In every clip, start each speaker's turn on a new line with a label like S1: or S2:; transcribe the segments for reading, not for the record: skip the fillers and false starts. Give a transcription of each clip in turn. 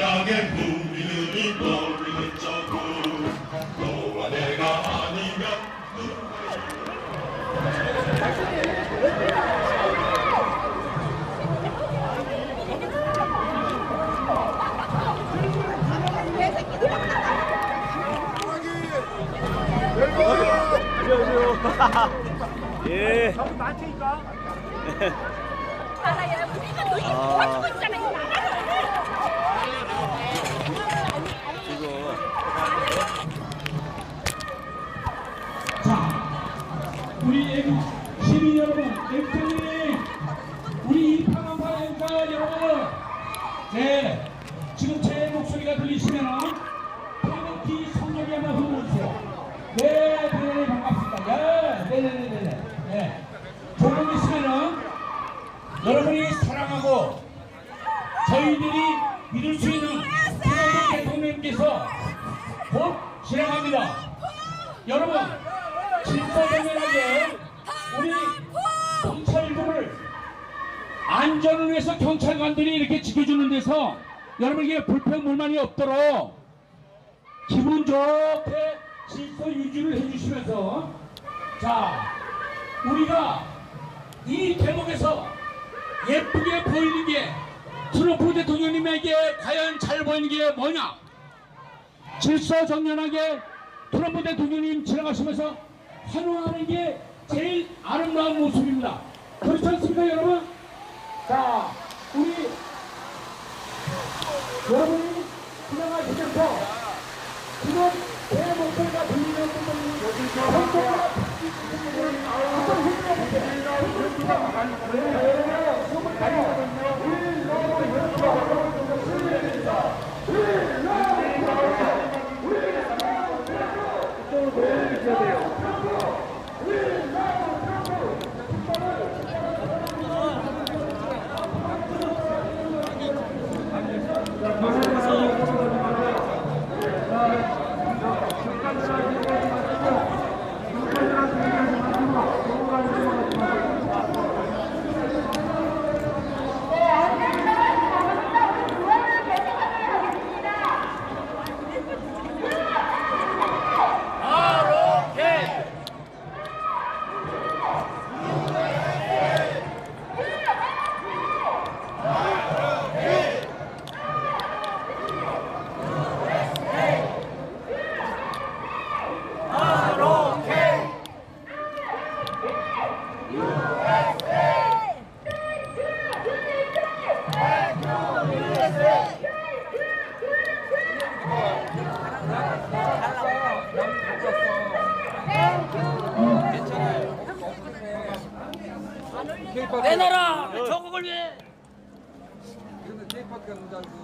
S1: 만약에 우리들이 떠오르는 저구 너와 내가 아니면
S2: 예.
S3: 너무 많으니까.
S4: 알아요. 우리가 너희 도와주고 있잖아요.
S3: 자, 우리 시민 여러분, 엠터님, 우리 이 방황파 엠터 여러분, 네, 지금 제 목소리가 들리시면은 태극기 성령이 한번 불러주세요. 네, 대단히 반갑습니다. 네. 조금 있으면은 여러분이 사랑하고 저희들이 믿을 수 있는 김영삼 대통령님께서 곧 지나갑니다. 여러분, 질서정연하게 우리 경찰들을 안전을 위해서 경찰관들이 이렇게 지켜주는 데서 여러분에게 불평불만이 없도록 기분 좋게 질서 유지를 해주시면서, 자, 우리가 이 대목에서 예쁘게 보이는 게 트럼프 대통령님에게 과연 잘 보이는 게 뭐냐? 질서정연하게 트럼프 대통령님 지나가시면서 환호하는 게 제일 아름다운 모습입니다. 그렇지 않습니까, 여러분? 자, 우리 여러분이 지나가시면서 지금 제 목소리가 들리는 분들이 성도가 어떤
S5: 내놔라! 조국을 위해!
S6: 근데 K파크가 논다고.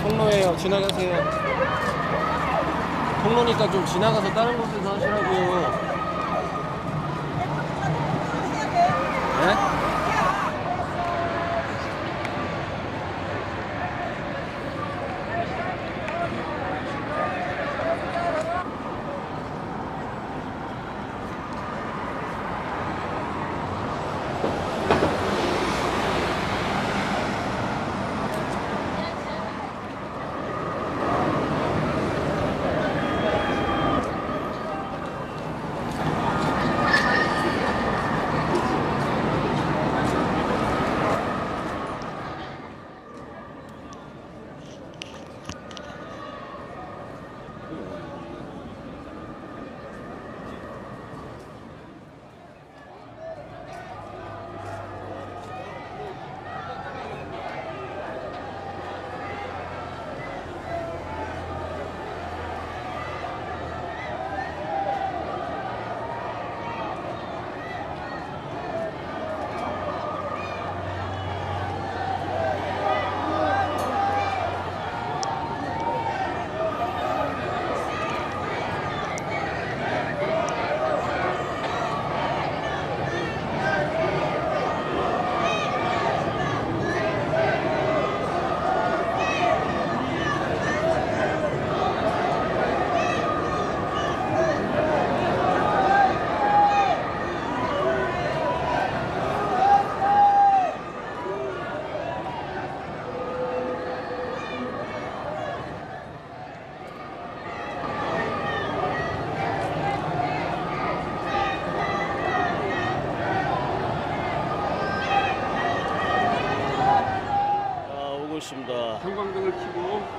S6: 통로에요. 지나가세요. 통로니까 좀 지나가서 다른 곳에서 하시라고요. 네?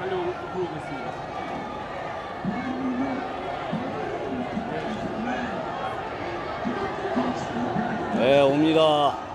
S6: 달려오겠습니다.
S2: 네, 옵니다.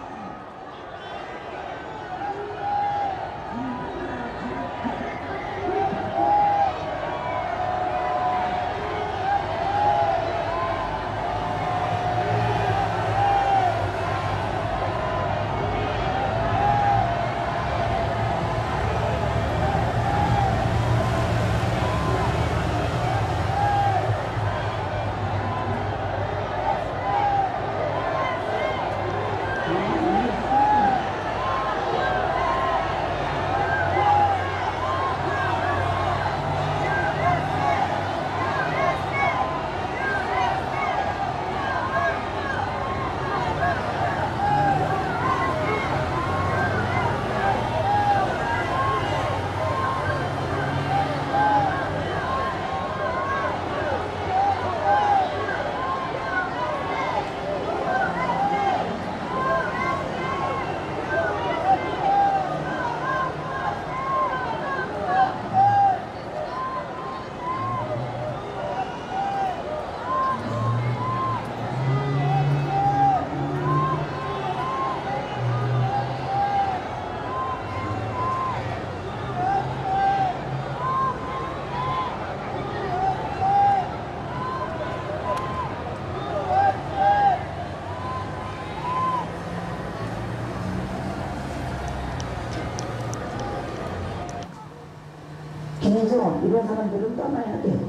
S7: 김일성 이런 사람들은 떠나야 돼요.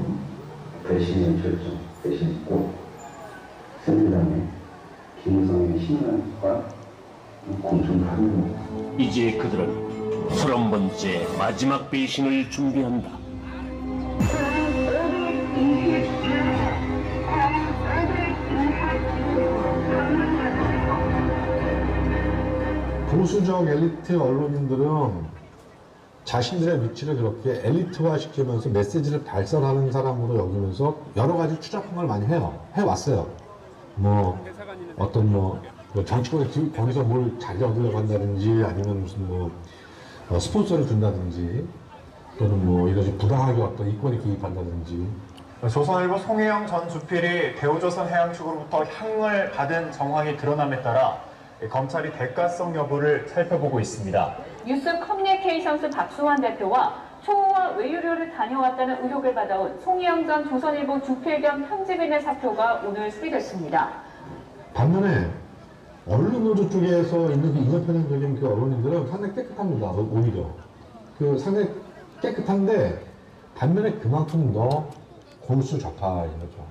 S8: 배신의 결정, 배신 꼭 새누리당의 김일성의 신념과 공존을 하는 겁니다.
S9: 이제 그들은 30번째 마지막 배신을 준비한다.
S10: 보수적 엘리트 언론인들은 자신들의 위치를 그렇게 엘리트화 시키면서 메시지를 발설하는 사람으로 여기면서 여러 가지 추적을 많이 해왔어요. 뭐, 어떤 정치권에 거기서 뭘 자리 얻으려고 한다든지 아니면 무슨 스폰서를 준다든지 또는 뭐 이런 부당하게 어떤 이권에 기입한다든지.
S11: 조선일보 송혜영 전 주필이 대우조선 해양 측으로부터 향을 받은 정황이 드러남에 따라 검찰이 대가성 여부를 살펴보고 있습니다.
S4: 뉴스 커뮤니케이션스 박수환 대표와 초호화 외유료를 다녀왔다는 의혹을 받아온 송혜영 전 조선일보 주필 겸 편집인의 사표가 오늘 수리됐습니다.
S10: 반면에 언론 노조 쪽에서 있는 이념 편향적인 그 언론인들은 상당히 깨끗합니다. 오히려 상당히 깨끗한데 반면에 그만큼 더 골수 좌파인 거죠.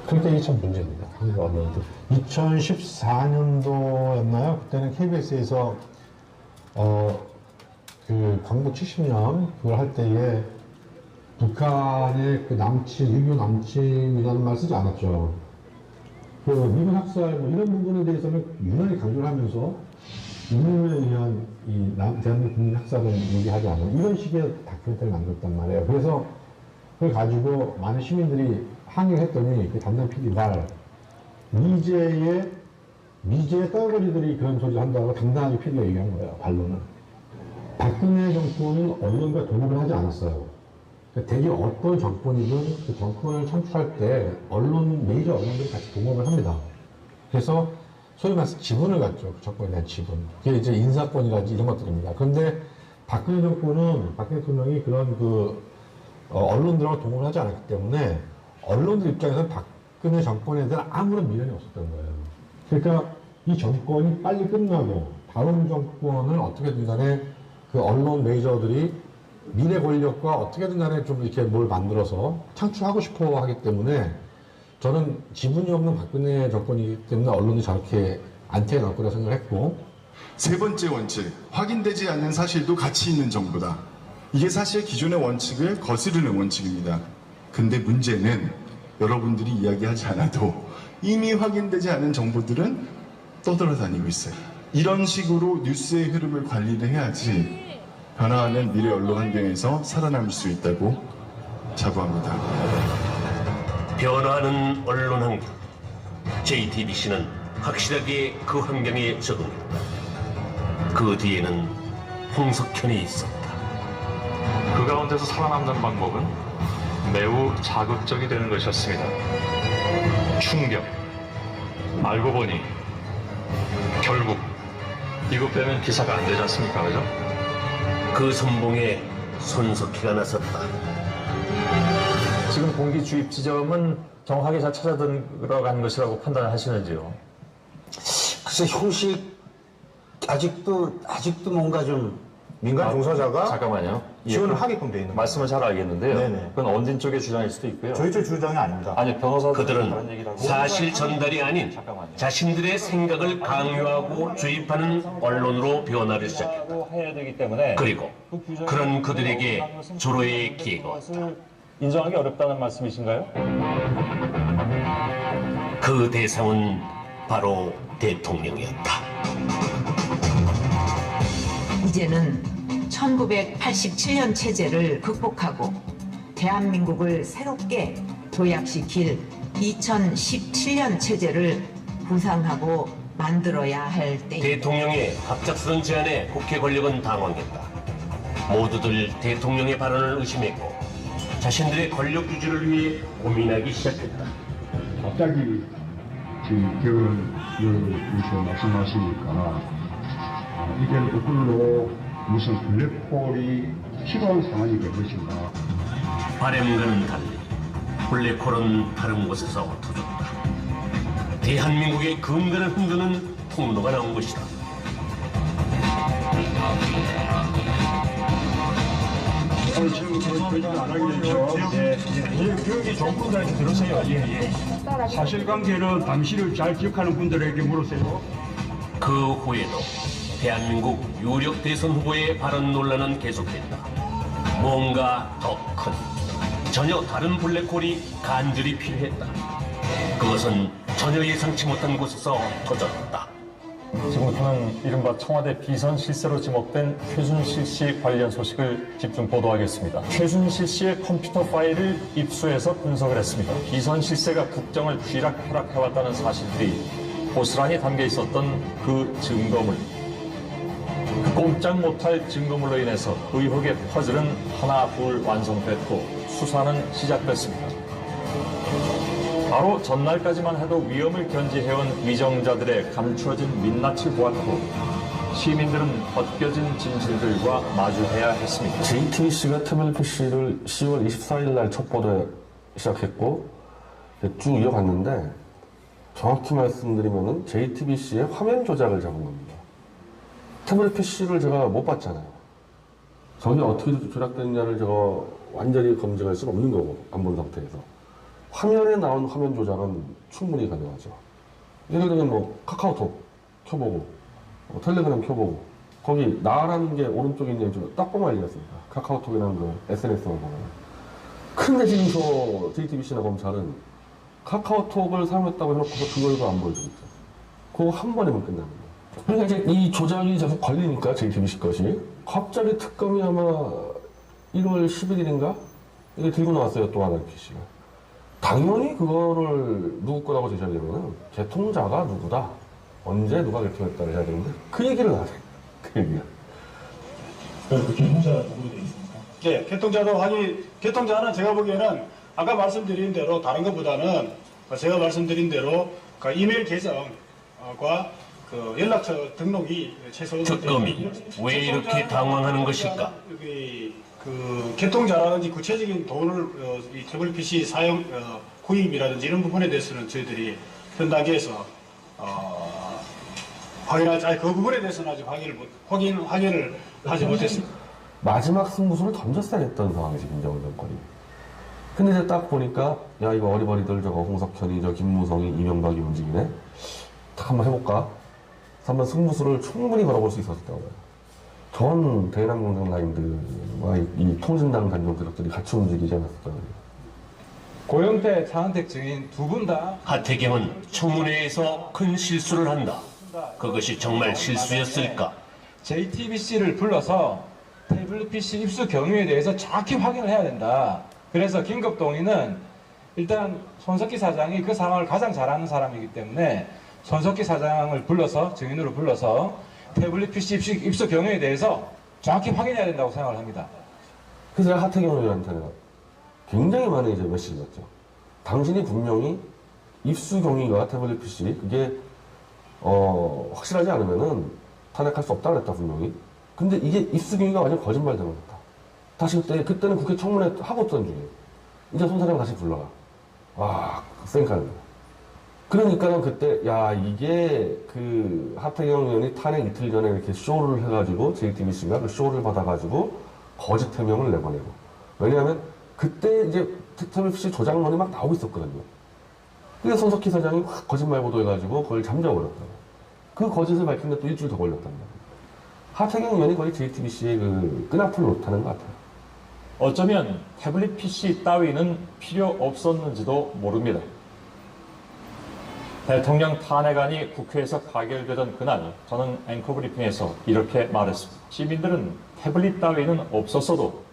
S10: 그러니까 이게 참 문제입니다. 한국 언론들. 2014년도였나요? 그때는 KBS에서 그 광복 70년 그걸 할 때에 북한의 그 남친, 유교 남친이라는 말 쓰지 않았죠. 그 미군 학살 뭐 이런 부분에 대해서는 유난히 강조를 하면서 인민에 의한 이 대한민국 국민 학살은 얘기하지 않은 이런 식의 다큐멘터리를 만들었단 말이에요. 그래서 그걸 가지고 많은 시민들이 항의를 했더니 그 담당 PD가 미제의 떨거리들이 그런 소리를 한다고 당당하게 PD가 얘기한 거예요. 반론을. 박근혜 정권은 언론과 동업을 하지 않았어요. 그러니까 대개 어떤 정권이든 그 정권을 창출할 때 메이저 언론들이 같이 동업을 합니다. 그래서 소위 말해서 지분을 갖죠. 그 정권에 대한 지분. 그게 이제 인사권이라든지 이런 것들입니다. 그런데 박근혜 정권은, 박근혜 대통령이 그런 언론들하고 동업을 하지 않았기 때문에 언론들 입장에서는 박근혜 정권에 대한 아무런 미련이 없었던 거예요. 그러니까 이 정권이 빨리 끝나고 다음 정권을 어떻게든 간에 그 언론 메이저들이 미래 권력과 어떻게든 간에 좀 이렇게 뭘 만들어서 창출하고 싶어 하기 때문에 저는 지분이 없는 박근혜 정권이기 때문에 언론이 저렇게 안티에 나올 거라 생각을 했고.
S1: 세 번째 원칙, 확인되지 않는 사실도 가치 있는 정보다. 이게 사실 기존의 원칙을 거스르는 원칙입니다. 근데 문제는 여러분들이 이야기하지 않아도 이미 확인되지 않은 정보들은 떠돌아다니고 있어요. 이런 식으로 뉴스의 흐름을 관리를 해야지 변화하는 미래 언론 환경에서 살아남을 수 있다고 자부합니다.
S9: 변화하는 언론 환경. JTBC는 확실하게 그 환경에 적응했다. 그 뒤에는 홍석현이 있었다. 그
S11: 그 가운데서 살아남는 방법은 매우 자극적이 되는 것이었습니다. 충격. 알고 보니 결국 이것 빼면 기사가 안 되지 않습니까? 그죠?
S9: 그 선봉에 손석희가 나섰다.
S11: 지금 공기 주입 지점은 정확하게 잘 찾아 들어간 것이라고 판단하시는지요?
S12: 글쎄 형식 아직도 뭔가 좀 민간 종사자가
S11: 잠깐만요.
S12: 지원을 하게끔 돼 있는 거예요.
S11: 말씀을 잘 알겠는데요.
S12: 네네.
S11: 그건 원진 쪽의 주장일 수도 있고요.
S12: 저희 쪽 주장이 아닙니다.
S11: 아니 변호사
S9: 그들은 사실 전달이 아닌 자신들의 생각을 강요하고 주입하는 언론으로 변화를 시작했다.
S11: 해야 되기 때문에
S9: 그리고 그런 그들에게 조로의 기회가 왔다.
S11: 인정하기 어렵다는 말씀이신가요?
S9: 그 대상은 바로 대통령이었다.
S7: 이제는 1987년 체제를 극복하고 대한민국을 새롭게 도약시킬 2017년 체제를 구상하고 만들어야 할 때.
S9: 대통령의 갑작스런 제안에 국회 권력은 당황했다. 모두들 대통령의 발언을 의심했고 자신들의 권력 유지를 위해 고민하기 시작했다.
S13: 갑자기 지금 결을 말씀하시니까 이게 거꾸로 무슨 블랙홀이 필요한 상황이 된 것인가.
S9: 바램과는 달리 블랙홀은 다른 곳에서 터졌다. 대한민국의 근간을 흔드는 폭로가 나온 것이다.
S13: 지금 그러지 안 하겠죠.
S3: 교육이 좋은 분들한테 들으세요. 사실관계는 당시를 잘 기억하는 분들에게 물으세요.
S9: 그 후에도 대한민국 유력 대선 후보의 발언 논란은 계속됐다. 뭔가 더 큰, 전혀 다른 블랙홀이 간절히 필요했다. 그것은 전혀 예상치 못한 곳에서 터졌다.
S11: 지금부터는 이른바 청와대 비선 실세로 지목된 최순실 씨 관련 소식을 집중 보도하겠습니다. 최순실 씨의 컴퓨터 파일을 입수해서 분석을 했습니다. 비선 실세가 국정을 쥐락펴락해왔다는 사실들이 고스란히 담겨 있었던 그 증거물. 꼼짝 못할 증거물로 인해서 의혹의 퍼즐은 하나 둘 완성됐고 수사는 시작됐습니다. 바로 전날까지만 해도 위험을 견지해온 위정자들의 감추어진 민낯을 보았고 시민들은 벗겨진 진실들과 마주해야 했습니다.
S14: JTBC가 태블릿 PC를 10월 24일 날 첫 보도에 시작했고 쭉 이어갔는데 정확히 말씀드리면은 JTBC의 화면 조작을 잡은 겁니다. 태블릿 PC를 제가 못 봤잖아요. 저게 어떻게 조작됐냐를 제가 완전히 검증할 수는 없는 거고 안 본 상태에서 화면에 나온 화면 조작은 충분히 가능하죠. 예를 들면 뭐 카카오톡 켜보고 텔레그램 켜보고 거기 나라는 게 오른쪽에 있는 딱 보면 알겠습니다. 카카오톡이라는 거 SNS만 보면. 근데 지금 저 JTBC나 검찰은 카카오톡을 사용했다고 해놓고서 그걸도 안 보여주겠죠. 그거 한 번이면 끝납니다. 그러니까 이제 이 조작이 계속 걸리니까 JTBC 것이 갑자기 특검이 아마 1월 11일인가 이게 들고 나왔어요. 또 하나의 PC가. 당연히 그거를 누구 거라고 제시하려면 개통자가 누구다. 언제 누가 개통했다를 해야 되는데 그 얘기를 안 해. 그 얘기야.
S3: 개통자가 누구로 되어 있습니까? 네, 개통자는 제가 보기에는 아까 말씀드린 대로 다른 것보다는 제가 말씀드린 대로 그 이메일 계정과 그 연락처 등록이 최소
S9: 특검이 왜 이렇게 당황하는 것일까?
S3: 그 개통자라든지 구체적인 돈을 이 태블릿 PC 사용 구입이라든지 이런 부분에 대해서는 저희들이 현 단계에서 그 부분에 대해서는 아직 확인을 하지 못했습니다.
S14: 마지막 승부수를 던졌어야 했던 상황이지 김정은 정권이. 근데 이제 딱 보니까 야 이거 어리버리들 저거 홍석현이 저 김무성이 이명박이 움직이네. 딱 한번 해볼까? 그래서 한번 승부수를 충분히 걸어볼 수 있었다고 봐요. 전 대남공장 라인들과 이 통진당 단종 세력들이 같이 움직이지 않았을까.
S6: 고영태, 차은택 증인 두 분 다
S9: 하태경은 청문회에서 큰 실수를 한다. 그것이 정말 실수였을까?
S6: JTBC를 불러서 태블릿 PC 입수 경위에 대해서 정확히 확인을 해야 된다. 그래서 김급동의는 일단 손석희 사장이 그 상황을 가장 잘 아는 사람이기 때문에 손석희 사장을 불러서 증인으로 불러서 태블릿 PC 입수 경위에 대해서 정확히 확인해야 된다고 생각을 합니다.
S14: 그래서 제가 하태경 의원한테는 굉장히 많은 이제 메시지를 줬죠. 당신이 분명히 입수 경위가 태블릿 PC 그게 확실하지 않으면은 탄핵할 수 없다 그랬다 분명히. 근데 이게 입수 경위가 완전 거짓말 되었다. 다시 그때는 국회 청문회 하고 있던 중에 이제 손 사장 다시 불러라. 와, 쌩까는. 그러니까는 그때 야 이게 그 하태경 의원이 탄핵 이틀 전에 이렇게 쇼를 해가지고 JTBC가 그 쇼를 받아가지고 거짓 해명을 내보내고. 왜냐하면 그때 이제 태블릿 PC 조작론이 막 나오고 있었거든요. 그래서 손석희 사장이 확 거짓말 보도해가지고 그걸 잠재워버렸다고. 그 거짓을 밝히는데 또 일주일 더 걸렸단 말이에요. 하태경 의원이 거의 JTBC의 그 끈앞을 놓다는 것 같아요.
S11: 어쩌면 태블릿 PC 따위는 필요 없었는지도 모릅니다. 대통령 탄핵안이 국회에서 가결되던 그날 저는 앵커 브리핑에서 이렇게 말했습니다. 시민들은 태블릿 따위는 없었어도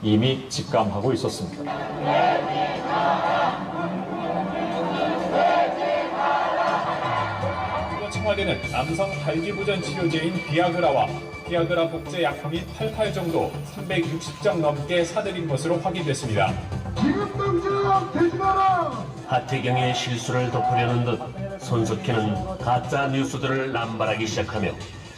S11: 이미 직감하고 있었습니다.
S15: 청와대는 남성 발기부전 치료제인 비아그라와 비아그라 복제 약품인 88 정도 360정 넘게 사들인 것으로 확인됐습니다.
S9: 하태경의 실수를 덮으려는 듯 손석희는 가짜 뉴스들을 남발하기 시작하며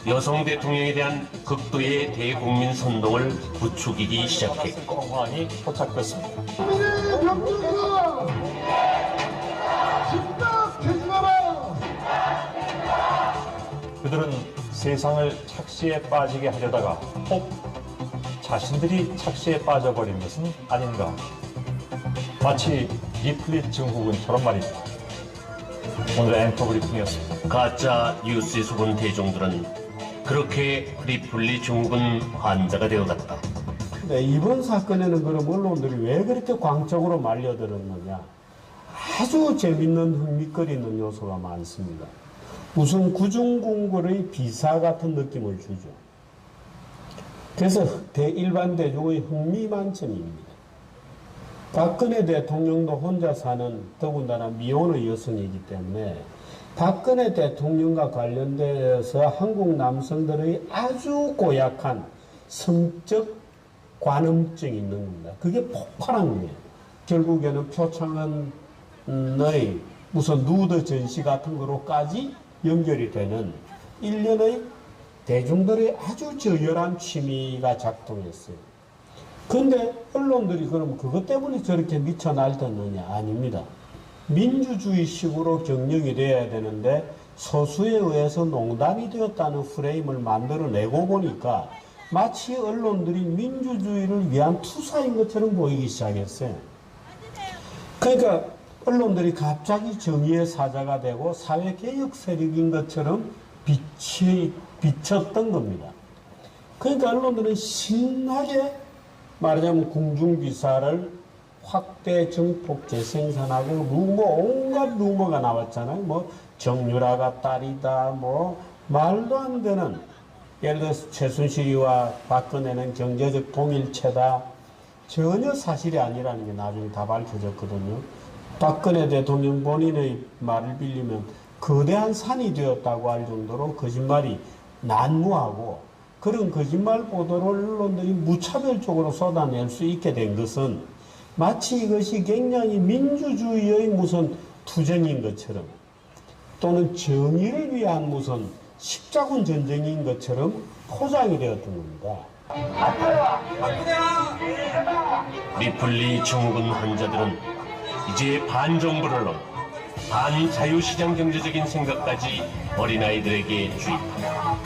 S9: 여성 대통령에 대한 극도의 대국민 선동을 부추기기 시작했고
S11: 성환이 포착됐습니다. 그들은 세상을 착시에 빠지게 하려다가 혹 자신들이 착시에 빠져버린 것은 아닌가. 마치 리플리 증후군처럼 말입니다. 오늘의 앵커 브리핑이었습니다.
S9: 가짜 뉴스에 속은 대중들은 그렇게 리플리 증후군 환자가 되어갔다.
S16: 네, 이번 사건에는 그럼 언론들이 왜 그렇게 광적으로 말려들었느냐. 아주 재밌는 흥미거리는 요소가 많습니다. 우선 구중궁궐의 비사 같은 느낌을 주죠. 그래서 일반 대중의 흥미 만점입니다. 박근혜 대통령도 혼자 사는 더군다나 미혼의 여성이기 때문에 박근혜 대통령과 관련돼서 한국 남성들의 아주 고약한 성적 관음증이 있는 겁니다. 그게 폭발한 거예요. 결국에는 표창원의 무슨 누드 전시 같은 거로까지 연결이 되는 일련의 대중들의 아주 저열한 취미가 작동했어요. 그런데 언론들이 그럼 그것 때문에 저렇게 미쳐 날뛰느냐? 아닙니다. 민주주의식으로 경영이 돼야 되는데 소수에 의해서 농단이 되었다는 프레임을 만들어내고 보니까 마치 언론들이 민주주의를 위한 투사인 것처럼 보이기 시작했어요. 그러니까 언론들이 갑자기 정의의 사자가 되고 사회개혁 세력인 것처럼 비쳤던 겁니다. 그러니까 언론들은 신나게 말하자면 궁중기사를 확대 정폭 재생산하고 온갖 루머가 나왔잖아요. 뭐 정유라가 딸이다, 뭐 말도 안 되는, 예를 들어서 최순실이와 박근혜는 경제적 동일체다. 전혀 사실이 아니라는 게 나중에 다 밝혀졌거든요. 박근혜 대통령 본인의 말을 빌리면 거대한 산이 되었다고 할 정도로 거짓말이 난무하고, 그런 거짓말 보도를 언론들이 무차별적으로 쏟아낼 수 있게 된 것은 마치 이것이 굉장히 민주주의의 무슨 투쟁인 것처럼, 또는 정의를 위한 무슨 십자군 전쟁인 것처럼 포장이 되었던 겁니다.
S9: 리플리 증후군 환자들은 이제 반정부를 넘어 반자유시장 경제적인 생각까지 어린아이들에게 주입한다.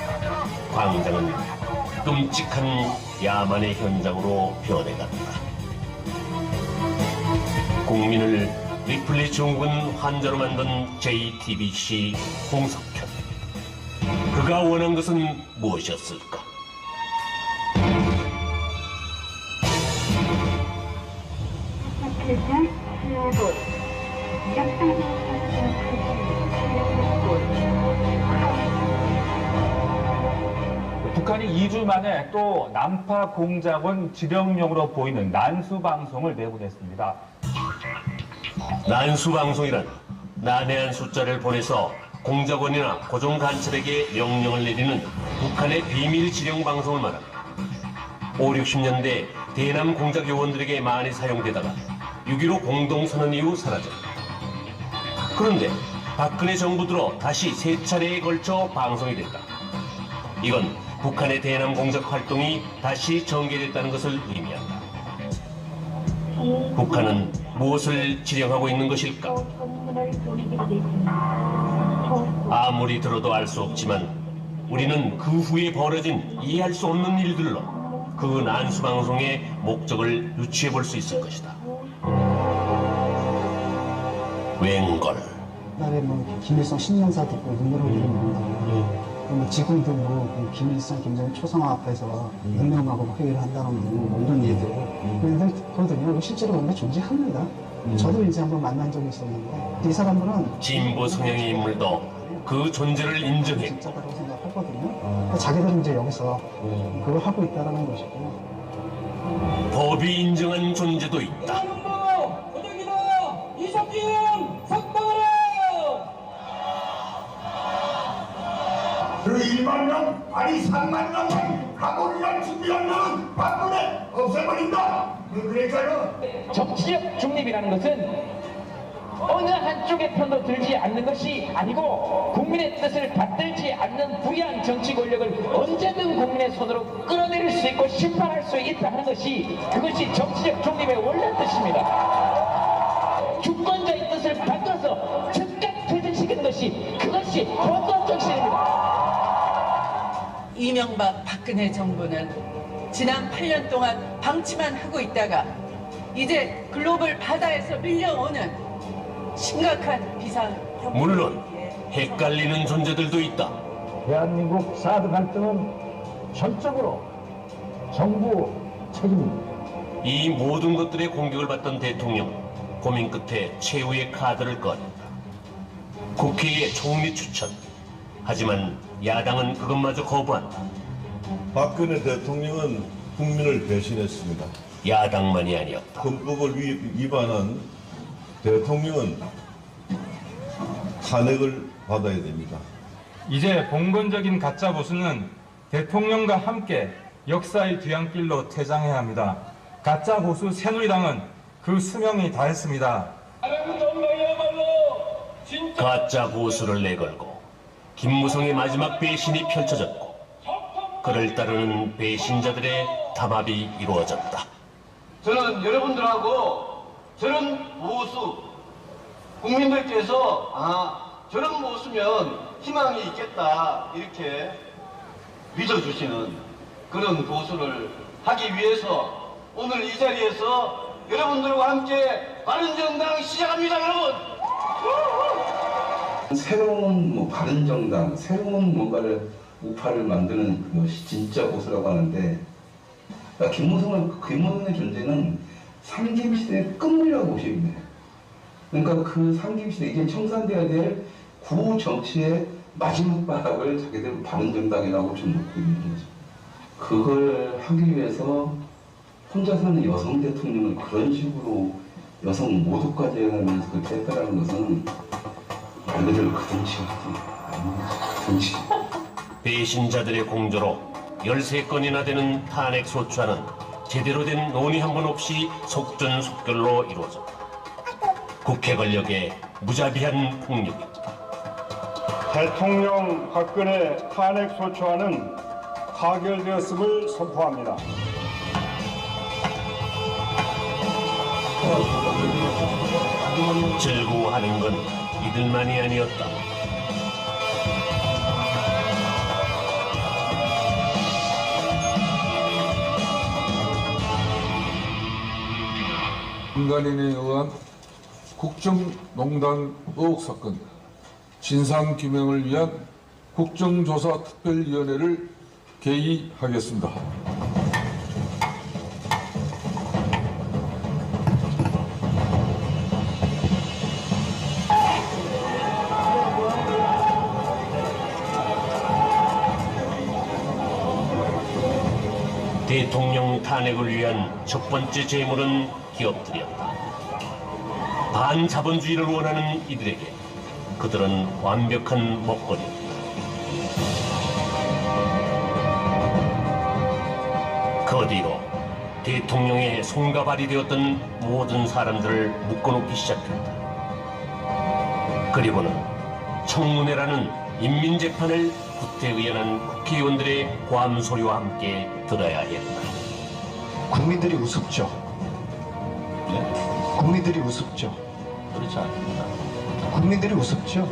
S9: 광장은 끔찍한 야만의 현장으로 변해갔다. 국민을 리플리 증후군 환자로 만든 JTBC 홍석현. 그가 원한 것은 무엇이었을까?
S17: 북한이 2주 만에 또 난파 공작원 지령령으로 보이는 난수 방송을 내보냈습니다.
S9: 난수 방송이란 난해한 숫자를 보내서 공작원이나 고종 간첩에게 명령을 내리는 북한의 비밀 지령 방송을 말합니다. 5, 60년대 대남 공작 요원들에게 많이 사용되다가 6.15 공동선언 이후 사라졌다. 그런데 박근혜 정부 들어 다시 3차례에 걸쳐 방송이 됐다. 이건 북한의 대남 공작 활동이 다시 전개됐다는 것을 의미한다. 북한은 무엇을 지령하고 있는 것일까? 아무리 들어도 알 수 없지만 우리는 그 후에 벌어진 이해할 수 없는 일들로 그 난수 방송의 목적을 유추해 볼 수 있을 것이다. 웬걸?
S18: 옛날에 뭐 김일성 신년사 듣고 눈물을 흘린다. 지금도 뭐 김일성, 김정일 초상화 앞에서 은명하고 회의를 한다는 뭐 이런 얘기들 그러거든요. 실제로 그런 게 존재합니다. 저도 이제 한번 만난 적이 있었는데 이 사람들은
S9: 진보 성향의 인물도 그 존재를 인정했고
S18: 생각하거든요. 자기들은 이제 여기서 그걸 하고 있다는 것이고
S9: 법이 인정한 존재도 있다.
S13: 그 1만 명, 아니 3만 명만 가보리랑 준비하면 박근혜 없애버린다. 그러니까요.
S5: 정치적 중립이라는 것은 어느 한쪽의 편도 들지 않는 것이 아니고 국민의 뜻을 받들지 않는 부유한 정치 권력을 언제든 국민의 손으로 끌어내릴 수 있고 심판할 수 있다 하는 것이 그것이 정치적 중립의 원래 뜻입니다. 주권자의 뜻을 바꿔서 즉각 퇴진시키는 것이 그것이 헌법 정신입니다.
S19: 이명박 박근혜 정부는 지난 8년 동안 방치만 하고 있다가 이제 글로벌 바다에서 밀려오는 심각한 비상
S9: 물론 헷갈리는 존재들도 있다.
S20: 대한민국 사드 갈등은 전적으로 정부 책임입니다.
S9: 이 모든 것들의 공격을 받던 대통령, 고민 끝에 최후의 카드를 꺼냈다. 국회의 총리 추천. 하지만 야당은 그것마저 거부한다.
S21: 박근혜 대통령은 국민을 배신했습니다.
S9: 야당만이 아니었다.
S21: 헌법을 위반한 대통령은 탄핵을 받아야 됩니다.
S6: 이제 봉건적인 가짜 보수는 대통령과 함께 역사의 뒤안길로 퇴장해야 합니다. 가짜 보수 새누리당은 그 수명이 다했습니다.
S9: 가짜 보수를 내걸고 김무성의 마지막 배신이 펼쳐졌고 그를 따르는 배신자들의 담합이 이루어졌다.
S22: 저는 여러분들하고 저런 보수 국민들께서 저런 보수면 희망이 있겠다 이렇게 믿어주시는 그런 보수를 하기 위해서 오늘 이 자리에서 여러분들과 함께 바른정당 시작합니다, 여러분.
S8: 새로운 바른정당, 새로운 뭔가를 우파를 만드는 것이 진짜 보수라고 하는데 김무성의 존재는 상김시대의 끝물이라고 보시면 돼요. 그러니까 그 상김시대, 이제 청산돼야 될 구정치의 마지막 바닥을 자기들 바른정당이라고 좀 놓고 있는 거죠. 그걸 하기 위해서 혼자 사는 여성 대통령을 그런 식으로 여성 모두까지 해가면서 그렇게 했다는 것은 말 그대로 그 정치가 아닙니다. 그 정치.
S9: 배신자들의 공조로 13건이나 되는 탄핵 소추안은 제대로 된 논의 한 번 없이 속전속결로 이루어졌다. 국회 권력의 무자비한 폭력이다.
S13: 대통령 박근혜 탄핵 소추안은 가결되었음을 선포합니다.
S9: 즐거워하는 건 이들만이 아니었다.
S23: 민간인에 의한 국정농단 의혹 사건 진상규명을 위한 국정조사특별위원회를 개의하겠습니다.
S9: 대통령 탄핵을 위한 첫 번째 재물은 기업들이었다. 반자본주의를 원하는 이들에게 그들은 완벽한 먹거리였다. 그 뒤로 대통령의 손과 발이 되었던 모든 사람들을 묶어놓기 시작했다. 그리고는 청문회라는 인민재판을 구태의연한 국회의원들의 고함소리와 함께 들어야 했다.
S2: 국민들이 우습죠. 국민들이 우습죠.
S9: 그렇지 않습니다.
S2: 국민들이 우습죠.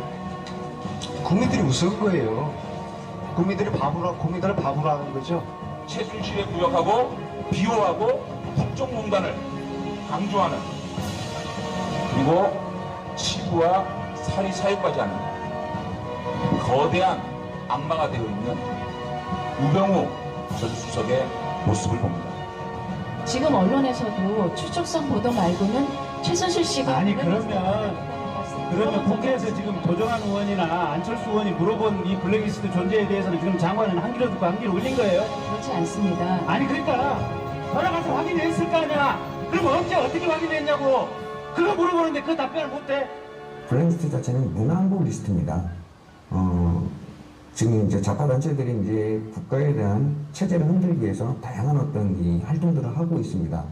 S2: 국민들이 우스운 거예요. 국민들을 바보로 하는 거죠.
S4: 최순실에 구역하고 비호하고 국정농단을 강조하는, 그리고 치부와 살이 사유까지 하는 거대한 악마가 되어 있는 우병우 전 수석의 모습을 봅니다.
S10: 지금 언론에서도 추적성 보도 말고는 최순실 씨가
S3: 아니 그러면 국회에서 지금 도정환 의원이나 안철수 의원이 물어본 이 블랙리스트 존재에 대해서는 지금 장관은 한 귀로 듣고 한 귀로 올린 거예요?
S10: 그렇지 않습니다.
S3: 아니 그러니까 돌아가서 확인했을 거 아니야. 그럼 어떻게 확인했냐고. 그거 물어보는데 그 답변을 못해.
S24: 블랙리스트 자체는 문안부 리스트입니다. 지금 이제 좌파 단체들이 이제 국가에 대한 체제를 흔들기 위해서 다양한 어떤 이 활동들을 하고 있습니다.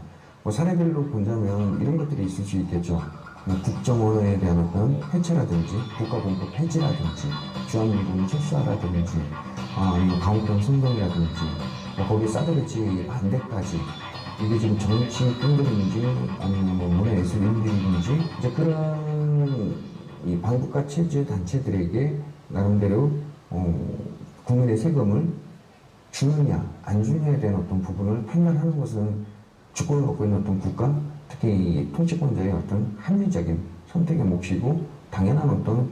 S24: 뭐 사례별로 본다면 이런 것들이 있을 수 있겠죠. 뭐 국정원에 대한 어떤 해체라든지 국가공급 폐지라든지 주한미군 철수하라든지 뭐 강호동 선동이라든지 뭐 거기에 사드배치 반대까지 이게 지금 정치꾼들인지 아니면 뭐 문화예술인들인지 이제 그런 이 반국가 체제 단체들에게 나름대로 국민의 세금을 주느냐 안 주느냐에 대한 어떤 부분을 판단하는 것은 주권을 갖고 있는 어떤 국가, 특히 이 통치권자의 어떤 합리적인 선택의 몫이고 당연한 어떤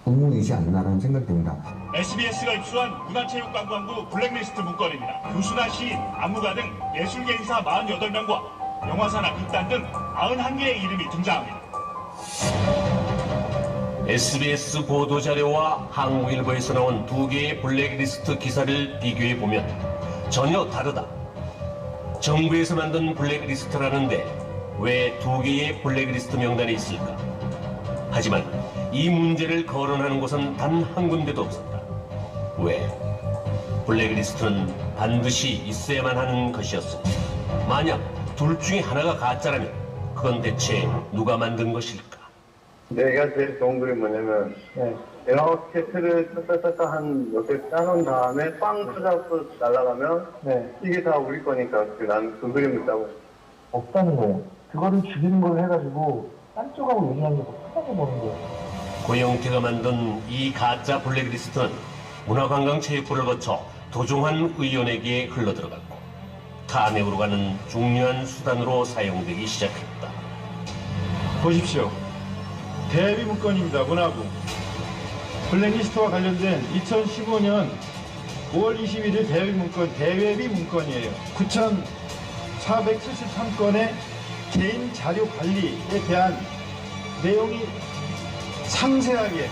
S24: 의무이지 않나라는 생각이 듭니다.
S13: SBS가 입수한 문화체육관광부 블랙리스트 문건입니다. 교수나 시인, 안무가 등 예술계 인사 48명과 영화사나 극단 등 91개의 이름이 등장합니다.
S9: SBS 보도자료와 한국일보에서 나온 2개의 블랙리스트 기사를 비교해보면 전혀 다르다. 정부에서 만든 블랙리스트라는데 왜 2개의 블랙리스트 명단이 있을까? 하지만 이 문제를 거론하는 곳은 단 한 군데도 없었다. 왜? 블랙리스트는 반드시 있어야만 하는 것이었으니 만약 둘 중에 하나가 가짜라면 그건 대체 누가 만든 것일까?
S25: 내가 제일 좋은 그림 뭐냐면 내가 캐트를 딱 한 몇 개 짜놓은 다음에 빵 터져서 날아가면 이게 다 우리 거니까 난 그 그림을 짜고
S20: 없다는 거예요. 그거를 죽이는 걸 해가지고 딴 쪽하고 얘기하는 거 찾아보는 거예요.
S9: 고영태가 만든 이 가짜 블랙리스트는 문화관광체육부를 거쳐 도종환 의원에게 흘러들어갔고 탄핵으로 가는 중요한 수단으로 사용되기 시작했다.
S26: 보십시오. 대외비 문건입니다. 문화부. 블랙리스트와 관련된 2015년 5월 21일 대외비 문건이에요. 9,473건의 개인 자료 관리에 대한 내용이 상세하게.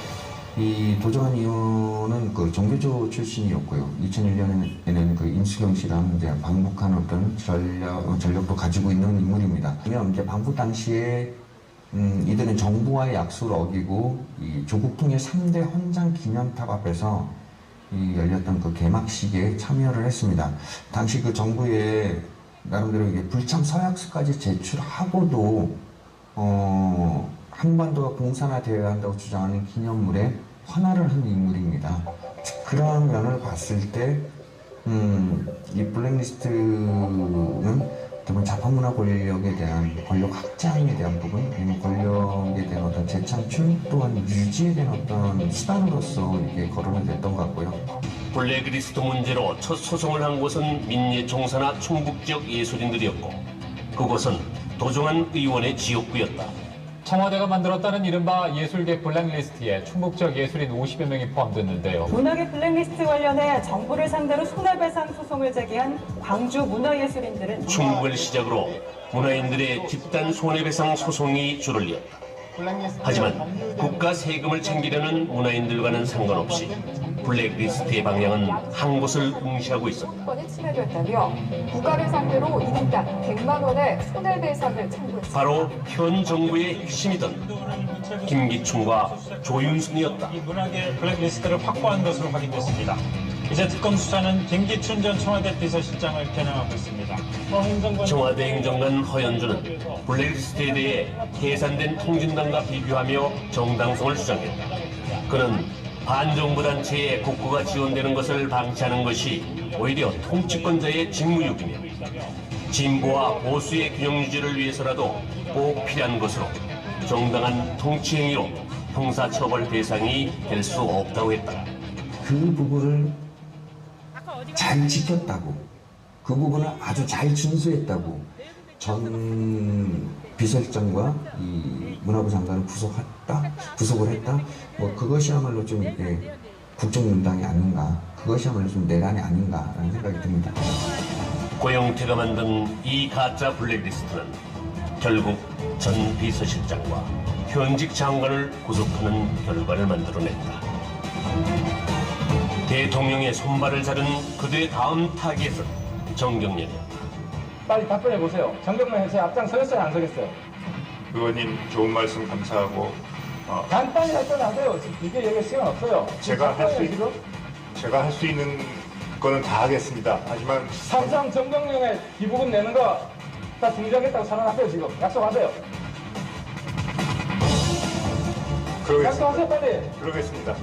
S24: 이 도정환 의원은 그 종교조 출신이었고요. 2001년에는 그 임수경 씨랑 이제 방북한 어떤 전력도 가지고 있는 인물입니다. 그러면 이제 방북 당시에 이들은 정부와의 약속을 어기고 이 조국 통일 3대 헌장 기념탑 앞에서 이 열렸던 그 개막식에 참여를 했습니다. 당시 그 정부에 나름대로 이게 불참 서약서까지 제출하고도 한반도가 공산화되어야 한다고 주장하는 기념물에 헌화를 한 인물입니다. 그런 면을 봤을 때 이 블랙리스트는 대부분 좌파문화 권력에 대한 권력 확장에 대한 부분, 아니면 권력에 대한 어떤 재창출 또한 유지에 대한 어떤 수단으로서 이렇게 거론이 됐던 것 같고요.
S9: 블랙리스트 문제로 첫 소송을 한 곳은 민예총사나 충북 지역 예술인들이었고 그곳은 도종환 의원의 지역구였다.
S27: 청와대가 만들었다는 이른바 예술계 블랙리스트에 충북 지역 예술인 50여 명이 포함됐는데요.
S28: 문화계 블랙리스트 관련해 정부를 상대로 손해배상 소송을 제기한 광주 문화예술인들은
S9: 충북을 시작으로 문화인들의 집단 손해배상 소송이 줄을 이었다. 하지만 국가 세금을 챙기려는 문화인들과는 상관없이 블랙리스트의 방향은 한 곳을 응시하고 있었다.
S29: 건이 침해됐다며 국가를 상대로 1인당 100만 원의 손해배상을 청구했습니다.
S9: 바로 현 정부의 핵심이던 김기춘과 조윤순이었다.
S30: 이 문학의 블랙리스트를 확보한 것으로 확인됐습니다.
S26: 이제 특검 수사는 김기춘 전 청와대 비서실장을 겨냥하고 있습니다.
S9: 청와대 행정관 허연주는 블랙리스트에 대해 계산된 통진당과 비교하며 정당성을 주장했다. 그는 반정부 단체에 국고가 지원되는 것을 방치하는 것이 오히려 통치권자의 직무유기며 진보와 보수의 균형 유지를 위해서라도 꼭 필요한 것으로 정당한 통치 행위로 형사처벌 대상이 될 수 없다고 했다.
S24: 그 부분을 잘 지켰다고, 그 부분을 아주 잘 준수했다고 전 비서실장과 이 문화부 장관을 구속을 했다. 뭐 그것이야말로 좀 국정농단이 아닌가, 그것이야말로 좀 내란이 아닌가라는 생각이 듭니다.
S9: 고영태가 만든 이 가짜 블랙리스트는 결국 전 비서실장과 현직 장관을 구속하는 결과를 만들어냈다. 대통령의 손발을 자른 그들의 다음 타깃은 정경련이었다.
S6: 빨리 답변해 보세요. 정경련 해서 앞장서겠어요, 안 서겠어요?
S1: 의원님 좋은 말씀 감사하고
S6: 간단히 답변하세요. 지금 이게 여기 시간 없어요.
S1: 제가 할 수 있는 거는 다 하겠습니다. 하지만
S6: 삼성 정경련에 기부금 내는 거 다 중지하겠다고 선언하세요. 지금 약속하세요. 약속하세요, 빨리.
S1: 그러겠습니다.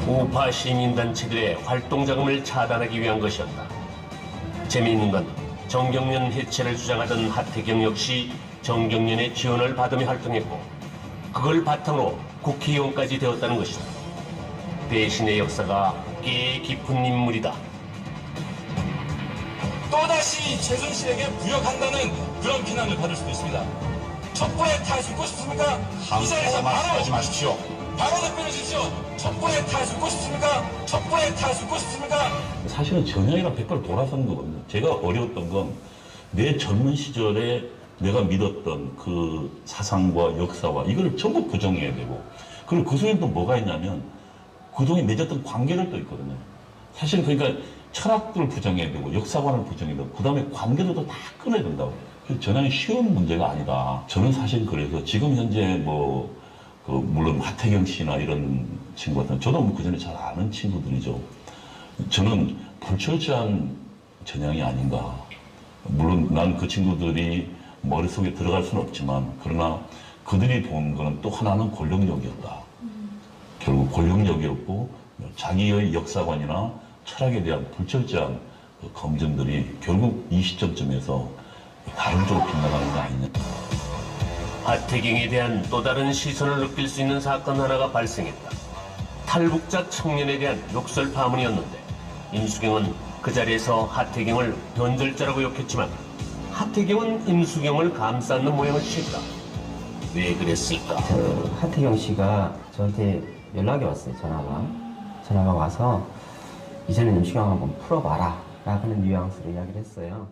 S9: 우파 시민단체들의 활동자금을 차단하기 위한 것이었다. 재미있는 건 정경련 해체를 주장하던 하태경 역시 정경련의 지원을 받으며 활동했고 그걸 바탕으로 국회의원까지 되었다는 것이다. 배신의 역사가 꽤 깊은 인물이다.
S7: 또다시 최순실에게 부역한다는 그런 비난을 받을 수도 있습니다. 첩보에 탈수고 싶습니까? 이 자리에서 말씀하지 마십시오. 바로 답변해 주십시오. 첩보에 탈수고 싶습니까? 첩보에 탈수고 싶습니까?
S11: 사실은 전향이랑 100발 돌아서는 거거든요. 제가 어려웠던 건 내 젊은 시절에 내가 믿었던 그 사상과 역사와 이걸 전부 부정해야 되고, 그리고 그 속에 또 뭐가 있냐면 그동안 맺었던 관계를 또 있거든요. 사실 그러니까 철학들을 부정해야 되고 역사관을 부정해야 되고 그 다음에 관계도 다 끊어야 된다고. 그래서 전향이 쉬운 문제가 아니다. 저는 사실 그래서 지금 현재 물론 하태경 씨나 이런 친구들은 저도 그 전에 잘 아는 친구들이죠. 저는 불철저한 전향이 아닌가. 물론 난 그 친구들이 머릿속에 들어갈 수는 없지만 그러나 그들이 본 거는 또 하나는 권력력이었다. 결국 권력력이었고 자기의 역사관이나 철학에 대한 불철저한 검증들이 결국 이 시점쯤에서 다른 쪽으로 빗나가는 거 아니냐.
S9: 하태경에 대한 또 다른 시선을 느낄 수 있는 사건 하나가 발생했다. 탈북자 청년에 대한 욕설 파문이었는데 임수경은 그 자리에서 하태경을 변절자라고 욕했지만 하태경은 임수경을 감싸는 모양을 취했다. 왜 그랬을까?
S12: 하태경 씨가 저한테 연락이 왔어요. 전화가 와서 이제는 임수경 한번 풀어봐라 라는 뉘앙스로 이야기를 했어요.